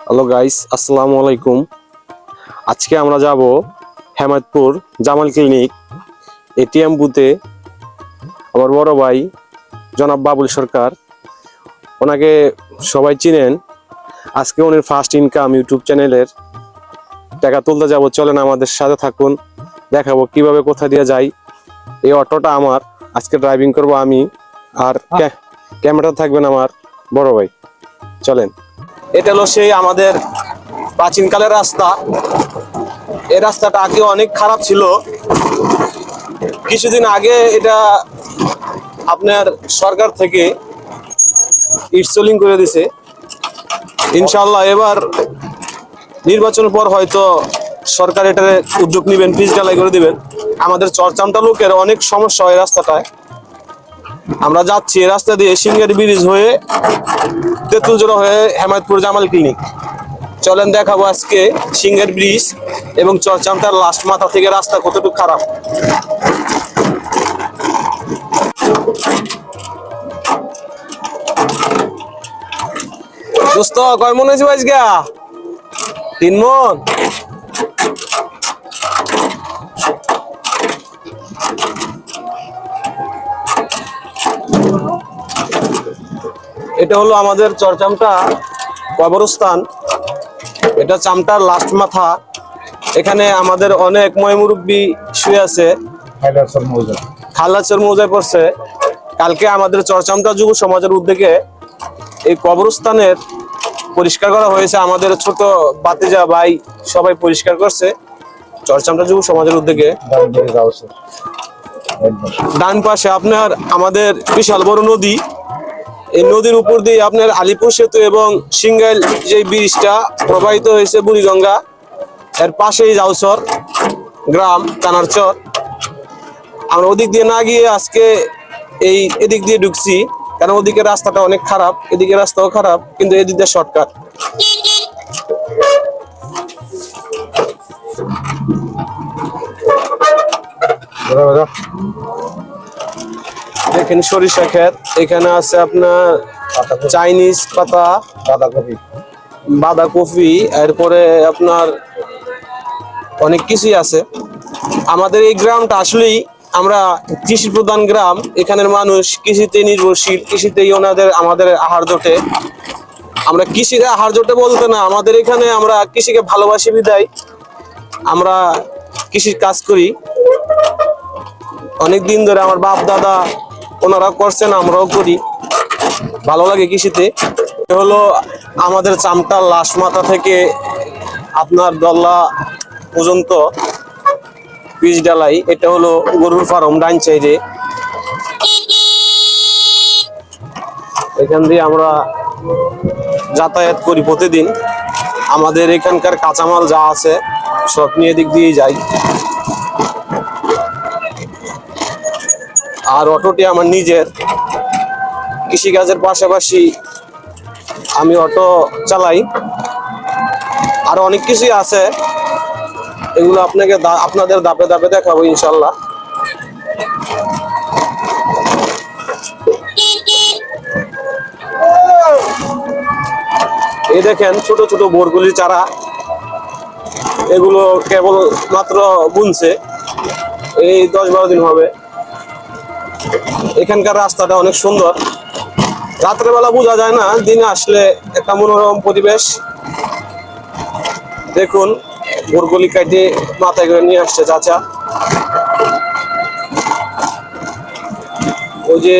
Hello guys, আসসালামু আলাইকুম। আজকে আমরা যাব হেমায়তপুর জামাল ক্লিনিক এটিএম বুথে। আমার বড় ভাই জনাব বাবুল সরকার, ওনাকে সবাই চিনেন। আজকে উনি ফার্স্ট ইনকাম ইউটিউব চ্যানেলের টাকা তুলতে যাব। চলেন আমাদের সাথে থাকুন, দেখাবো কিভাবে কোথা দিয়ে যাই। এই অটোটা আমার, আজকে ড্রাইভিং করব আমি, আর ক্যামেরা থাকবেন আমার বড় ভাই। চলেন। এটা হলো সেই আমাদের প্রাচীনকালের রাস্তা। এই রাস্তাটা আগে অনেক খারাপ ছিল। কিছুদিন আগে এটা আপনার সরকার থেকে ইনস্টলিং করে দিছে। ইনশাল্লাহ এবার নির্বাচনের পর হয়তো সরকার এটার উদ্যোগ নেবেন, পিচ ঢালাই করে দিবেন। আমাদের চরচামটা লোকের অনেক সমস্যা হয় রাস্তাটায়। আমরা যাচ্ছি এই রাস্তা দিয়ে সিঙ্গারি ব্রিজ হয়ে তেঁতুলজোড়া হয়ে হেমায়তপুর জামাল ক্লিনিক। চলেন দেখাবো আজকে সিঙ্গার ব্রিজ এবং চরচামটার লাস্ট মাথা থেকে রাস্তা কতটুকু খারাপ। দোস্ত কয় মন হয়েছে আজকে? 3 মন। এটা হলো আমাদের চরচামটা কবরস্থান। এটা চামটার লাস্ট মাথা। এখানে আমাদের অনেক ময়মুরব্বী শুয়ে আছে। খালাচর মৌজায় পড়ছে। কালকে আমাদের চরচামটা যুব সমাজের উদ্যোগে এই কবরস্থানের পরিষ্কার করা হয়েছে। আমাদের ছোট বাতিজা ভাই সবাই পরিষ্কার করছে চরচামটা যুব সমাজের উদ্যোগে। ডান পাশে আপনার আমাদের বিশাল বড় নদী। এই নদীর উপর দিয়ে আপনার আলিপুর সেতু এবং সিঙ্গাইল যে ব্রিজটা প্রবাহিত হয়েছে বুড়িগঙ্গা। এর পাশেই জাউসর গ্রাম কানারচর। আমরা ওদিক দিয়ে না গিয়ে আজকে এদিক দিয়ে ঢুকছি, কারণ ওদিকে রাস্তাটা অনেক খারাপ, এদিকে রাস্তাও খারাপ, কিন্তু এদিক দিয়ে শর্টকাট। দেখেন সরিষা ক্ষেত, এখানে আছে আপনার চাইনিজ পাতা, বাঁধাকপি, এরপরে আপনার অনেক কিছুই আছে। আমাদের এই গ্রামটা আসলেই আমরা কৃষি প্রধান গ্রাম। এখানের মানুষ কৃষিতে নির্ভরশীল, কৃষিতেই আমাদের আহার জোটে। আমরা কৃষিতে আহার জোটে বলতে না, আমাদের এখানে আমরা কৃষিকে ভালোবাসি বিদায় আমরা কৃষির কাজ করি অনেক দিন ধরে। আমার বাপ দাদা ওনারা করছেন, আমরাও করি, ভালো লাগে কৃষিতে। হলো আমাদের চামটার লাশ মাথা থেকে আপনার দল্লা পর্যন্ত পিচ ডালাই। এটা হলো গরুর ফার্ম ডাইন সাইডে। এখান দিয়ে আমরা যাতায়াত করি প্রতিদিন। আমাদের এখানকার কাঁচামাল যা আছে সব নিয়ে দিক দিয়ে যাই। আর অটোটি আমার নিজের। কৃষিকাজের পাশাপাশি আমি অটো চালাই। আর অনেক কিছুই আছে, এগুলো আপনাদের ধাপে ধাপে দেখাবো ইনশাল্লাহ। এই দেখেন ছোট ছোট বরগুলির চারা, এগুলো কেবল মাত্র বুনছে, এই 10-12 দিন হবে। এখানকার রাস্তাটা অনেক সুন্দর, রাত্রেবেলা বোঝা যায় না, দিনে আসলে একটা মনোরম পরিবেশ। দেখুন বরগুলি কাটে মাথায় করে নিয়ে আসছে চাচা। ওই যে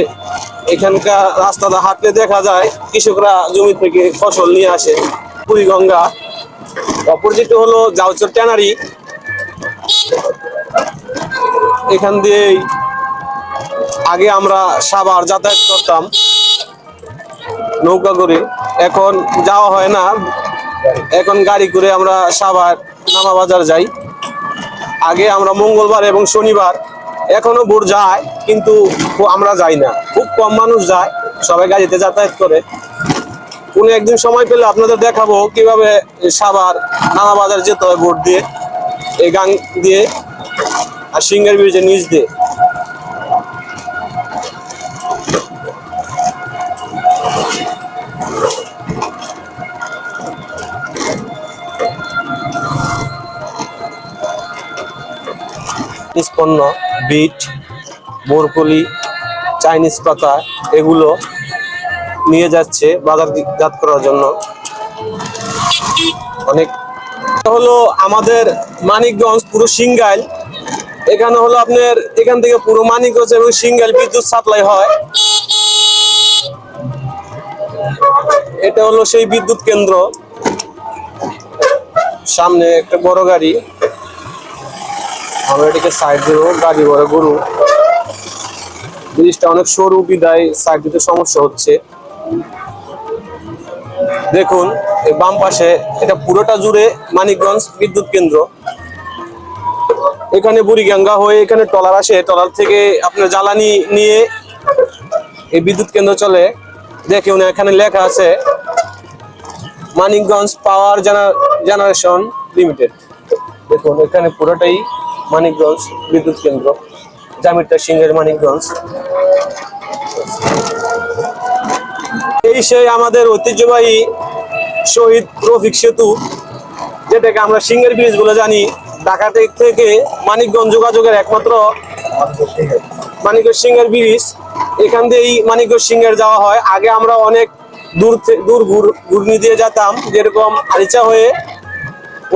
এখানকার রাস্তাটা হাঁটলে দেখা যায় কৃষকরা জমি থেকে ফসল নিয়ে আসে। বুড়িগঙ্গা অপোজিট হলো জাউচর ট্যানারি। এখান দিয়েই আগে আমরা সাভার যাতায়াত করতাম নৌকা করে, এখন যাওয়া হয় না, এখন গাড়ি করে আমরা সাভার নামা বাজার যাই। আগে আমরা মঙ্গলবার এবং শনিবার, এখনো ভোর যায় কিন্তু আমরা যাই না, খুব কম মানুষ যায়, সবাই গাড়িতে যাতায়াত করে। কোনো একদিন সময় পেলে আপনাদের দেখাবো কিভাবে সাভার নামা বাজার যেতে হয় ভোর দিয়ে, এই গাং দিয়ে আর সিঙ্গার ব্রিজের নিচ দিয়ে। নিষ্পন্ন বিট, বরকলি, চাইনিজ পাতা এগুলো নিয়ে যাচ্ছে বাজারজাত করার জন্য। অনেক হলো আমাদের মানিকগঞ্জ পুরো সিঙ্গাইল, এখানে হলো আপনার এখান থেকে পুরো মানিকগঞ্জ এবং সিঙ্গাইল বিদ্যুৎ সাপ্লাই হয়। এটা হলো সেই বিদ্যুৎ কেন্দ্র। সামনে একটা বড় গাড়ি, আমরা এটাকে সাইড দেব, গাড়ি বড় গরু। ব্রিজটা অনেক সরু বিদায় সাইড দিতে সমস্যা হচ্ছে। দেখুন এই বাম পাশে, এটা পুরোটা জুড়ে মানিকগঞ্জ বিদ্যুৎ কেন্দ্র। এখানে বুড়িগঙ্গা হয়ে এখানে ট্রলার আসে, ট্রলার থেকে আপনার জ্বালানি নিয়ে এই বিদ্যুৎ কেন্দ্র চলে। দেখুন এখানে লেখা আছে মানিকগঞ্জ পাওয়ার জেনারেশন লিমিটেড। দেখুন এখানে পুরোটাই মানিকগঞ্জ বিদ্যুৎ কেন্দ্র, জামিরটা সিংহের মানিকগঞ্জ। এই সেই আমাদের ঐতিহ্যবাহী শহীদ রফিক সেতু, যেটাকে আমরা সিংহের ব্রিজ বলে জানি। ঢাকা থেকে মানিকগঞ্জ যোগাযোগের একমাত্র মানিকগঞ্জ সিংহের ব্রিজ। এখান দিয়েই মানিকগঞ্জ সিংহের যাওয়া হয়। আগে আমরা অনেক দূর ঘুরনি দিয়ে যেতাম, যেরকম আরিচা হয়ে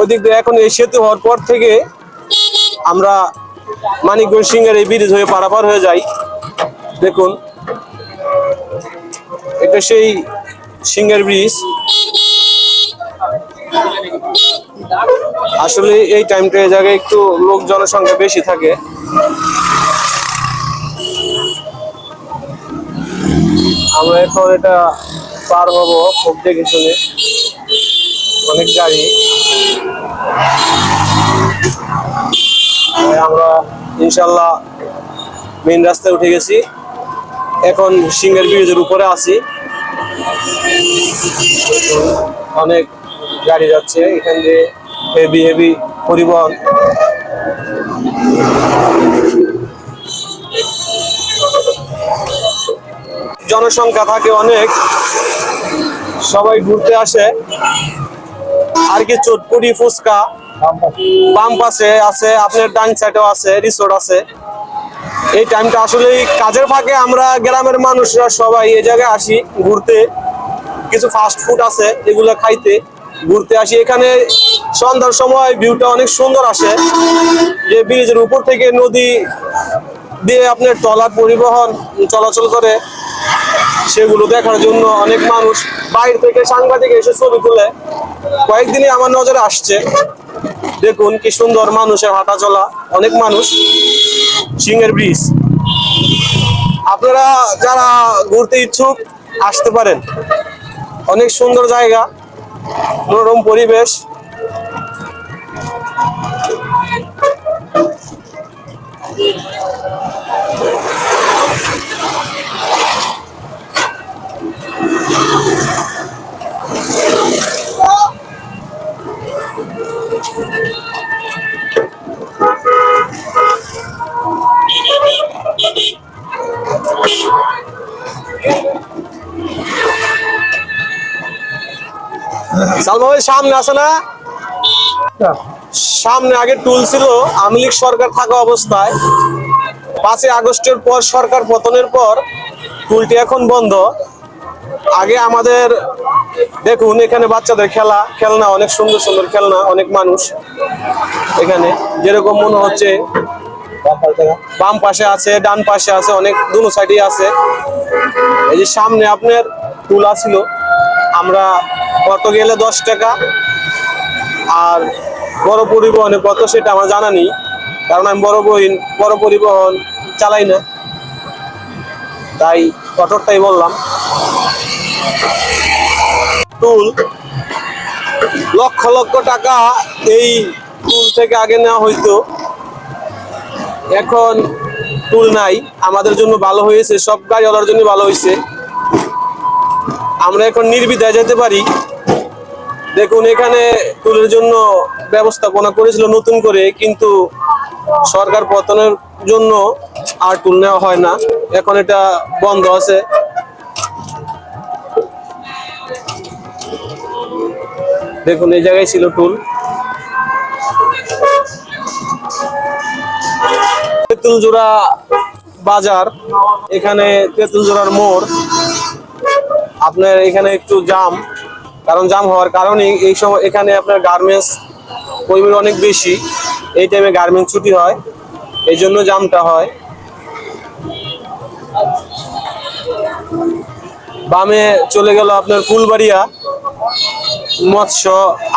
ওদিক দিয়ে। এখন এই সেতু হওয়ার পর থেকে আমরা মানিকগঞ্জ সিংহের এই ব্রিজ হয়ে পারাপার হয়ে যাই। দেখুন এটা সেই সিংহের ব্রিজ। আসলে এই টাইমটা এই জায়গায় একটু লোক জনসংখ্যা বেশি থাকে। আমরা এখন এটা পার হবো খুব দেখে শুনে, অনেক গাড়ি। আমরা ইনশাল্লাহ মেইন রাস্তায় উঠে গেছি, এখন সিংহের ব্রিজের উপরে আছি। অনেক গাড়ি যাচ্ছে এখান দিয়ে, হেভি পরিবহন। জনসংখ্যা থাকে অনেক, সবাই ঘুরতে আসে। আর কি চটপুরি ফুচকা বাম পাশে আছে, আপনার ডান সাইডেও আছে, রিসোর্ট আছে। এই টাইমটা আসলে কাজের ফাঁকে আমরা গ্রামের মানুষরা সবাই এই জায়গায় আসি ঘুরতে। কিছু ফাস্ট ফুড আছে এগুলো খাইতে ঘুরতে আসি। এখানে সন্ধ্যার সময় ভিউটা অনেক সুন্দর আসে, যে ব্রিজের উপর থেকে নদী দিয়ে আপনার ট্রলার পরিবহন চলাচল করে, সেগুলো দেখার জন্য অনেক মানুষ বাইরে থেকে সাংবাদিক এসে ছবি তুলে। কয়েকদিনই আমার নজরে আসছে। দেখুন কি সুন্দর মানুষের হাঁটা চলা, অনেক মানুষ। সিংহের ব্রিজ আপনারা যারা ঘুরতে ইচ্ছুক আসতে পারেন, অনেক সুন্দর জায়গা, মনোরম পরিবেশ। সালমা ভাই সামনে আছে না? সামনে আগে টুল ছিল আওয়ামী লীগ সরকার থাকা অবস্থায়। 5ই আগস্টের পর সরকার পতনের পর টুলটি এখন বন্ধ। আগে আমাদের দেখুন এখানে বাচ্চাদের খেলনা, অনেক সুন্দর সুন্দর খেলনা, অনেক মানুষ এখানে। যেরকম মনে হচ্ছে বাম পাশে আছে, ডান পাশে আছে, অনেক দুনো সাইডে আছে। এই যে সামনে আপনার টুল ছিল, আমরা কত গেলে 10 টাকা, আর বড় পরিবহনে কত সেটা আমার জানা নেই, কারণ আমি বড় পরিবহন চালাই না, তাই অটোটাই বললাম। টুল লক্ষ লক্ষ টাকা এই টুল থেকে আগে নেওয়া হইতো, এখন টুল নাই। আমাদের জন্য ভালো হয়েছে, সব গাড়িওয়ালার জন্য ভালো হয়েছে, আমরা এখন নির্বিধায় যেতে পারি। দেখুন এখানে টুলের জন্য ব্যবস্থাপনা করেছিল নতুন করে, কিন্তু সরকার পতনের জন্য আর টুল নেওয়া হয় না, এখন এটা বন্ধ আছে। দেখুন এই জায়গায় ছিল টুল। তেঁতুলজোড়া বাজার, এখানে তেঁতুলজোড়ার মোড়। আপনার এখানে একটু জাম, কারণ জাম হওয়ার কারণে এই সময় এখানে আপনার গার্মেন্টস কর্মীর অনেক বেশি। এই টাইমে গার্মেন্টস ছুটি হয়, এই জন্য জামটা হয়। বামে চলে গেল আপনার ফুলবাড়িয়া মৎস্য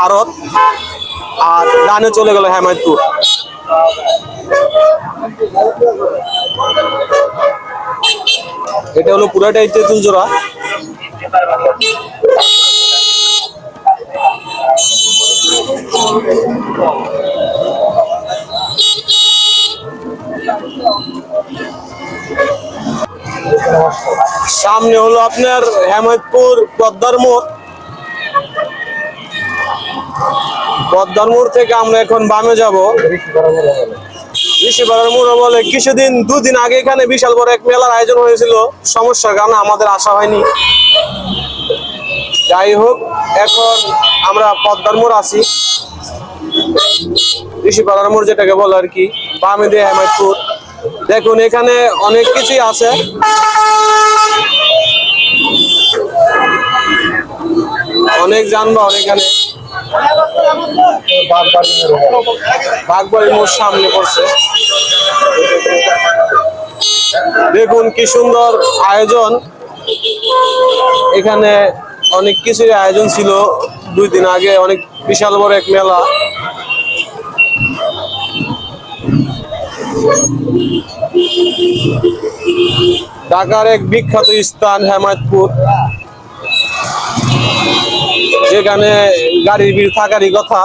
আড়ত, আর ডানে চলে গেল হেমায়তপুর। এটা হলো পুরাটাই তেঁতুলজোড়া। সামনে হলো আপনার হেমায়তপুর পদ্মার মোড়। পদ্মার মোড় থেকে আমরা এখন বামে যাব। ঋষিপাড়ার মোড় বলে। কিছুদিন 2 দিন আগে এখানে বিশাল বড় এক মেলার আয়োজন হয়েছিল, সমস্যার কারণে আমাদের আসা হয়নি। যাই হোক, এখন আমরা পদ্মার মোড় আছি, ঋষিপাড়ার মোড় যেটাকে বলে আর কি, বামে দিয়ে হেমায়তপুর। দেখুন এখানে অনেক কিছুই আছে। অনেক যানবাহন এখানে। বাগবাড়ির মোড় সামনে পড়ছে। দেখুন কি সুন্দর আয়োজন। এখানে অনেক কিছুর আয়োজন ছিল 2 দিন আগে, অনেক বিশাল বড় এক মেলা। ঢাকার এক বিখ্যাত স্থান হেমায়তপুর, যেখানে গাড়ির ভিড় থাকারই কথা।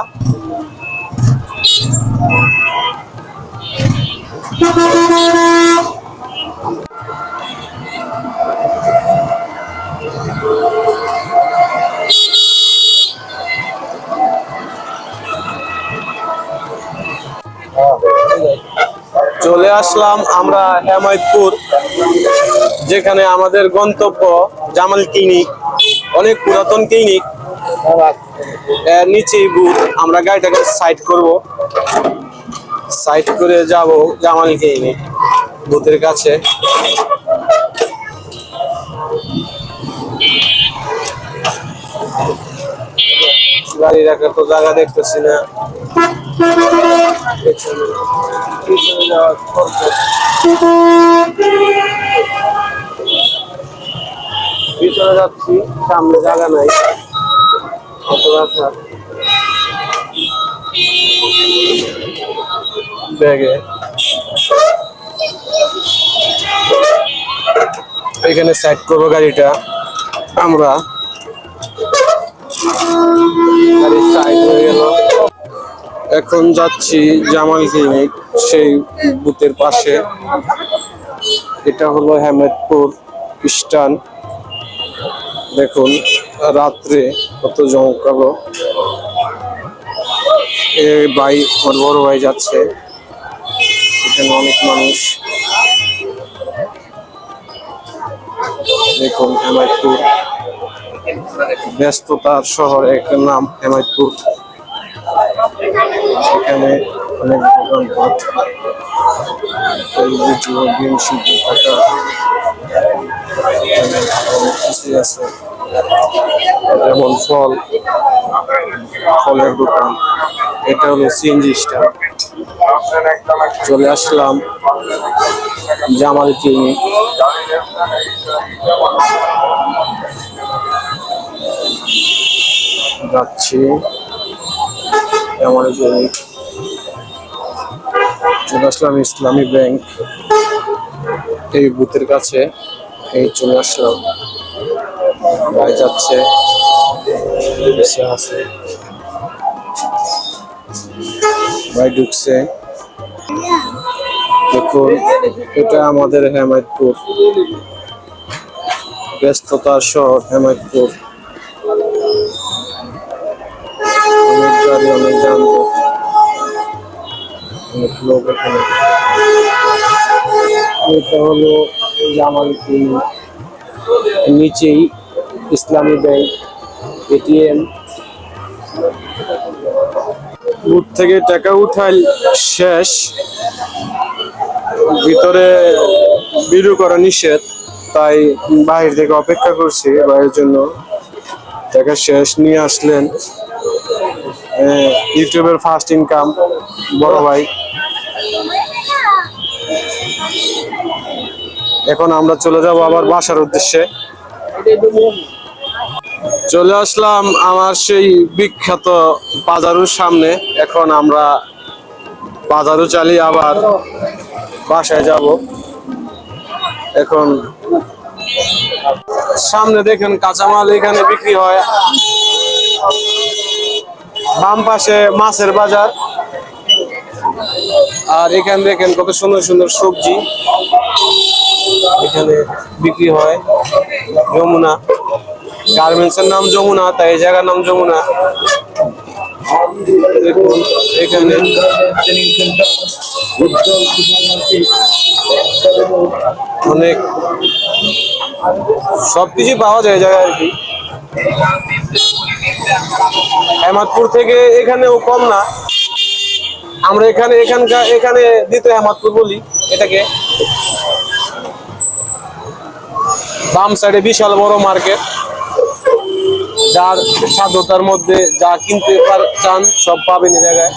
চলে আসলাম আমরা হেমায়তপুর, যেখানে আমাদের গন্তব্য জামাল ক্লিনিক। অনেক পুরাতন ক্লিনিক। এর নিচেই বুথ। আমরা গাড়িটাকে সাইড করব, সাইড করে যাব জামাল ক্লিনিক বুথের কাছে। গাড়ি রাখার তো জায়গা দেখতেছি না। ভিতরে যাচ্ছি, সামনে জায়গা নাই কত রাখার ব্যাগে। এখানে সাইড করবো গাড়িটা আমরা। গাড়ি সাইড হয়ে গেল। এখন যাচ্ছি জামাল ক্লিনিক, সেই বুথের পাশে। এটা হলো হেমায়তপুর স্টান। দেখুন রাত্রে কত জমকালো। ভাই, ওর বড় ভাই যাচ্ছে। এখানে অনেক মানুষ। দেখুন হেমায়তপুর ব্যস্ততার শহর, একটা নাম হেমায়তপুর। সেখানে অনেক দোকানপাট, অনেক কিছুই আছে, যেমন ফলের দোকান। এটা হলো সিএনজি স্ট্যান্ড। চলে আসলাম জামাল ক্লিনিক। যাচ্ছি জামাল ক্লিনিক। চলে আসলাম ইসলামী ব্যাংক, এই বুথের কাছে। এই চলে আসলাম। ভাই যাচ্ছে, বসে আছে, ভাই ঢুকছে। দেখুন এটা আমাদের হেমায়তপুর, ব্যস্ততার শহর হেমায়তপুর। অনেক গাড়ি, অনেক যানবাহন, অনেক লোক এখানে। এটা হলো জামাল ক্লিনিক, নিচেই ইসলামী ব্যাংক, এটিএম। বুথ থেকে টাকা উঠাই শেষ, ভিতরে বিরু করা নিষেধ, তাই বাহির থেকে অপেক্ষা করছি ভাইয়ের জন্য। টাকা শেষ নিয়ে আসলেন ইউটিউবের ফার্স্ট ইনকাম বড় ভাই। এখন আমরা চলে যাব আবার বাসার উদ্দেশ্যে। চলে আসলাম আমার সেই বিখ্যাত বাজারুর সামনে। এখন আমরা বাজারও চালিয়ে আবার বাসায় যাব। এখন সামনে দেখেন কাঁচামাল এখানে বিক্রি হয়, বাম পাশে মাছের বাজার, আর এখানে দেখেন কত সুন্দর সুন্দর সবজি এখানে বিক্রি হয়। যমুনা গার্মেন্টসের নাম যমুনা, তাই এই জায়গার নাম যমুনা। দেখুন এখানে অনেক সবকিছু পাওয়া যায় এই জায়গায় আর কি। হেমাদপুর থেকে এখানেও কম না, আমরা এখানে দ্বিতীয় হেমাদপুর বলি এটাকে। বাম সাইডে বিশাল বড় মার্কেট, যার সাধ্যতার মধ্যে যা কিনতে চান সব পাবেন এই জায়গায়।